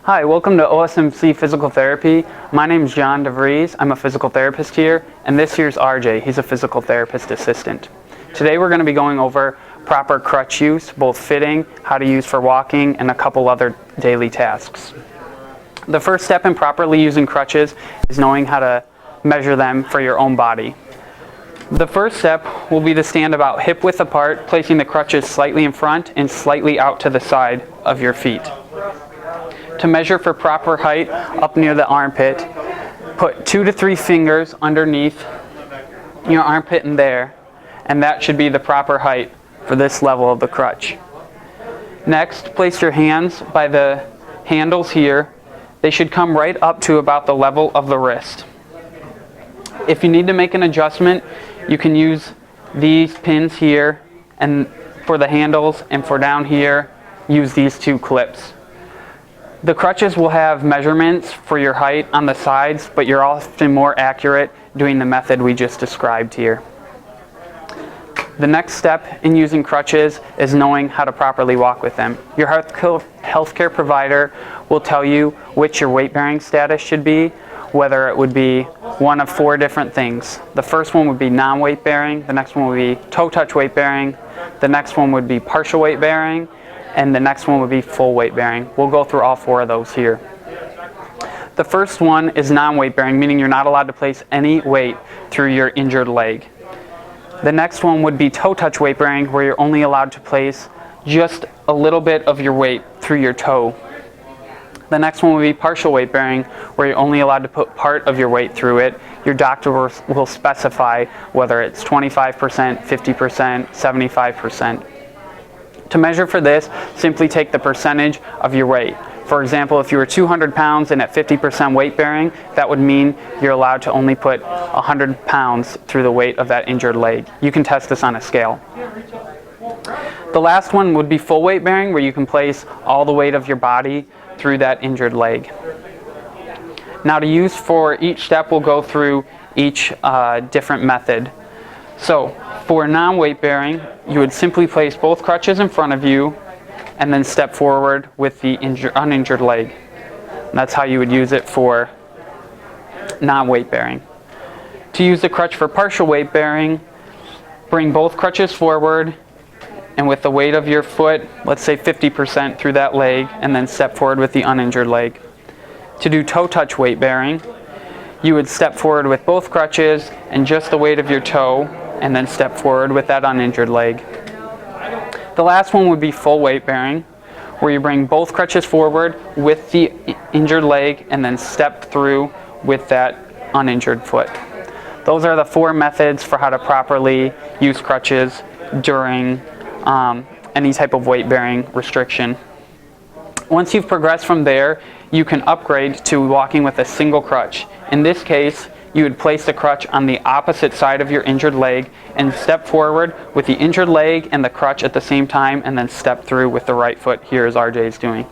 Hi, welcome to OSMC Physical Therapy. My name is John DeVries. I'm a physical therapist here, and this here's RJ. He's a physical therapist assistant. Today we're going to be going over proper crutch use, both fitting, how to use for walking, and a couple other daily tasks. The first step in properly using crutches is knowing how to measure them for your own body. The first step will be to stand about hip width apart, placing the crutches slightly in front and slightly out to the side of your feet. To measure for proper height up near the armpit, put 2 to 3 fingers underneath your armpit and there, and that should be the proper height for this level of the crutch. Next, place your hands by the handles here. They should come right up to about the level of the wrist. If you need to make an adjustment, you can use these pins here, and for the handles, and for down here, use these 2 clips. The crutches will have measurements for your height on the sides, but you're often more accurate doing the method we just described here. The next step in using crutches is knowing how to properly walk with them. Your healthcare provider will tell you which your weight-bearing status should be, whether it would be one of 4 different things. The first one would be non-weight bearing, the next one would be toe touch weight bearing, the next one would be partial weight bearing, and the next one would be full weight bearing. We'll go through all 4 of those here. The first one is non-weight bearing, meaning you're not allowed to place any weight through your injured leg. The next one would be toe touch weight bearing, where you're only allowed to place just a little bit of your weight through your toe. The next one would be partial weight bearing, where you're only allowed to put part of your weight through it. Your doctor will specify whether it's 25%, 50%, 75%. To measure for this, simply take the percentage of your weight. For example, if you were 200 pounds and at 50% weight bearing, that would mean you're allowed to only put 100 pounds through the weight of that injured leg. You can test this on a scale. The last one would be full weight bearing, where you can place all the weight of your body through that injured leg. Now, to use for each step, we'll go through each different method. So, for non-weight bearing, you would simply place both crutches in front of you and then step forward with the uninjured leg. And that's how you would use it for non-weight bearing. To use the crutch for partial weight bearing, bring both crutches forward and with the weight of your foot, let's say 50% through that leg, and then step forward with the uninjured leg. To do toe touch weight bearing, you would step forward with both crutches and just the weight of your toe, and then step forward with that uninjured leg. The last one would be full weight bearing, where you bring both crutches forward with the injured leg and then step through with that uninjured foot. Those are the 4 methods for how to properly use crutches during any type of weight bearing restriction. Once you've progressed from there, you can upgrade to walking with a single crutch. In this case, you would place the crutch on the opposite side of your injured leg and step forward with the injured leg and the crutch at the same time, and then step through with the right foot here as RJ is doing.